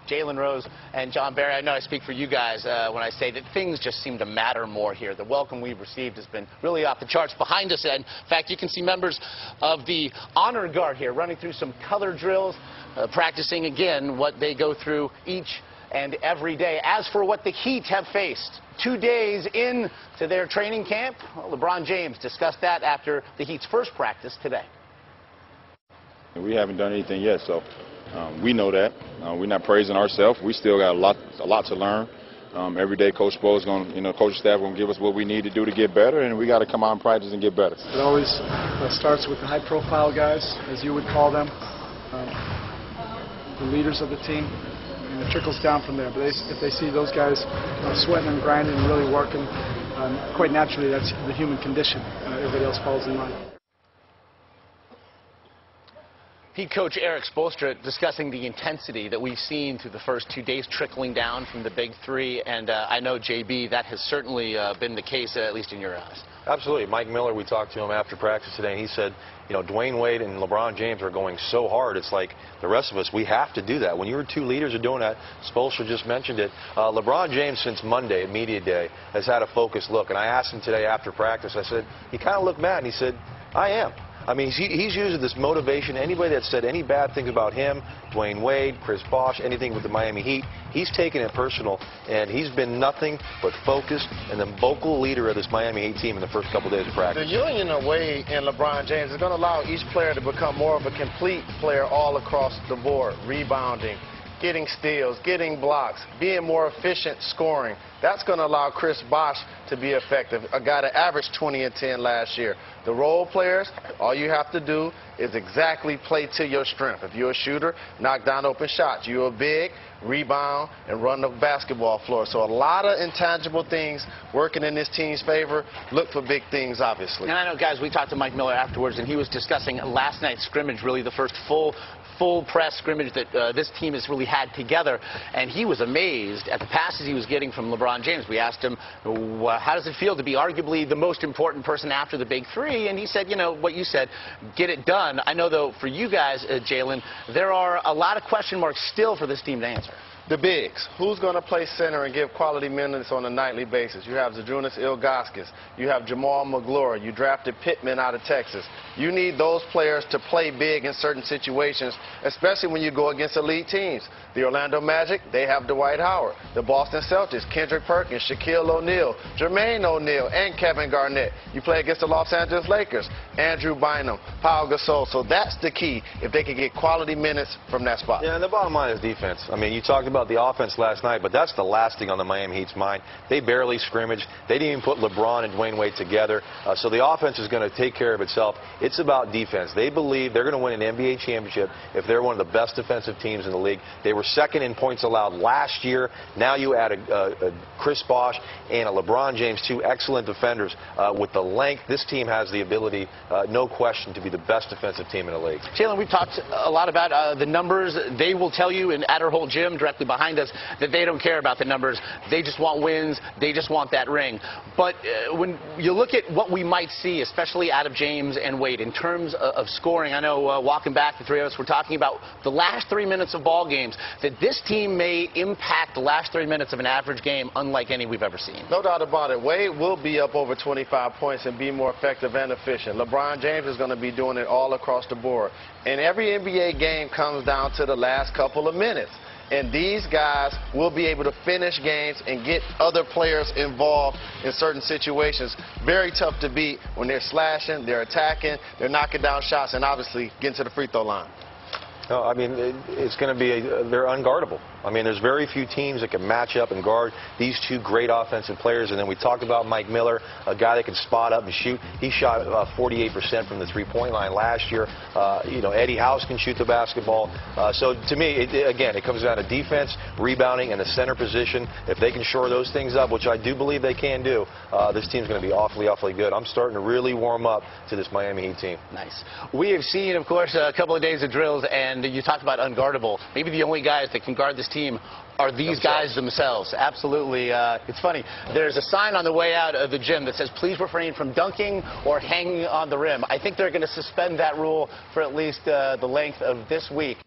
Jalen Rose and John Barry, I know I speak for you guys when I say that things just seem to matter more here. The welcome we've received has been really off the charts behind us. And in fact, you can see members of the honor guard here running through some color drills, practicing again what they go through each and every day. As for what the Heat have faced 2 days into their training camp, well, LeBron James discussed that after the Heat's first practice today. We haven't done anything yet, so we know that. We're not praising ourselves. We still got a lot to learn. Every day, Coach Spo is going to, coaching staff going to give us what we need to do to get better, and we got to come out and practice and get better. It always starts with the high-profile guys, as you would call them, the leaders of the team, and it trickles down from there. But if they see those guys sweating and grinding and really working, quite naturally, that's the human condition. Everybody else falls in line. Heat coach Eric Spoelstra discussing the intensity that we've seen through the first 2 days trickling down from the big three, and I know, JB, that has certainly been the case, at least in your eyes. Absolutely. Mike Miller, we talked to him after practice today, and he said, Dwayne Wade and LeBron James are going so hard. It's like the rest of us, we have to do that. When your two leaders are doing that, Spoelstra just mentioned it. LeBron James, since Monday, media day, has had a focused look. And I asked him today after practice, I said, he kind of looked mad, and he said, I am. I mean, he's using this motivation. Anybody that said any bad things about him, Dwayne Wade, Chris Bosh, anything with the Miami Heat, he's taken it personal, and he's been nothing but focused and the vocal leader of this Miami Heat team in the first couple days of practice. The union of Wade and LeBron James is going to allow each player to become more of a complete player all across the board, rebounding, getting steals, getting blocks, being more efficient scoring. That's going to allow Chris Bosh to be effective, a guy that averaged 20 and 10 last year. The role players, all you have to do is exactly play to your strength. If you're a shooter, knock down open shots. You're a big, rebound, and run the basketball floor. So a lot of intangible things working in this team's favor. Look for big things, obviously. And I know, guys, we talked to Mike Miller afterwards, and he was discussing last night's scrimmage, really the first full press scrimmage that this team has really had together, and he was amazed at the passes he was getting from LeBron James. We asked him, how does it feel to be arguably the most important person after the big three? And he said, what you said, get it done. I know, though, for you guys, Jalen, there are a lot of question marks still for this team to answer. The bigs. Who's going to play center and give quality minutes on a nightly basis? You have Zydrunas Ilgauskas. You have Jamal McGlory. You drafted Pittman out of Texas. You need those players to play big in certain situations, especially when you go against elite teams. The Orlando Magic, they have Dwight Howard. The Boston Celtics, Kendrick Perkins, Shaquille O'Neal, Jermaine O'Neal, and Kevin Garnett. You play against the Los Angeles Lakers, Andrew Bynum, Pau Gasol. So that's the key, if they can get quality minutes from that spot. Yeah, and the bottom line is defense. I mean, you talked about the offense last night, but that's the last thing on the Miami Heat's mind. They barely scrimmaged. They didn't even put LeBron and Dwayne Wade together. So the offense is going to take care of itself. It's about defense. They believe they're going to win an NBA championship if they're one of the best defensive teams in the league. They were second in points allowed last year. Now you add a Chris Bosh and a LeBron James, two excellent defenders. With the length, this team has the ability, no question, to be the best defensive team in the league. Jalen, we've talked a lot about the numbers. They will tell you in Adderholt Gym, directly behind us, that they don't care about the numbers. They just want wins. They just want that ring. But when you look at what we might see, especially out of James and Wade, in terms of scoring, I know walking back, the three of us were talking about the last 3 minutes of ball games, that this team may impact the last 3 minutes of an average game unlike any we've ever seen. No doubt about it. Wade will be up over 25 points and be more effective and efficient. LeBron James is going to be doing it all across the board. And every NBA game comes down to the last couple of minutes. And these guys will be able to finish games and get other players involved in certain situations. Very tough to beat when they're slashing, they're attacking, they're knocking down shots, and obviously getting to the free throw line. No, I mean, it's going to be they're unguardable. I mean, there's very few teams that can match up and guard these two great offensive players. And then we talked about Mike Miller, a guy that can spot up and shoot. He shot 48% from the three-point line last year. Eddie House can shoot the basketball. So to me, again, it comes down to defense, rebounding, and the center position. If they can shore those things up, which I do believe they can do, this team's going to be awfully, awfully good. I'm starting to really warm up to this Miami Heat team. Nice. We have seen, of course, a couple of days of drills, and you talked about unguardable. Maybe the only guys that can guard this team are these guys themselves. Absolutely. It's funny. There's a sign on the way out of the gym that says, please refrain from dunking or hanging on the rim. I think they're going to suspend that rule for at least the length of this week.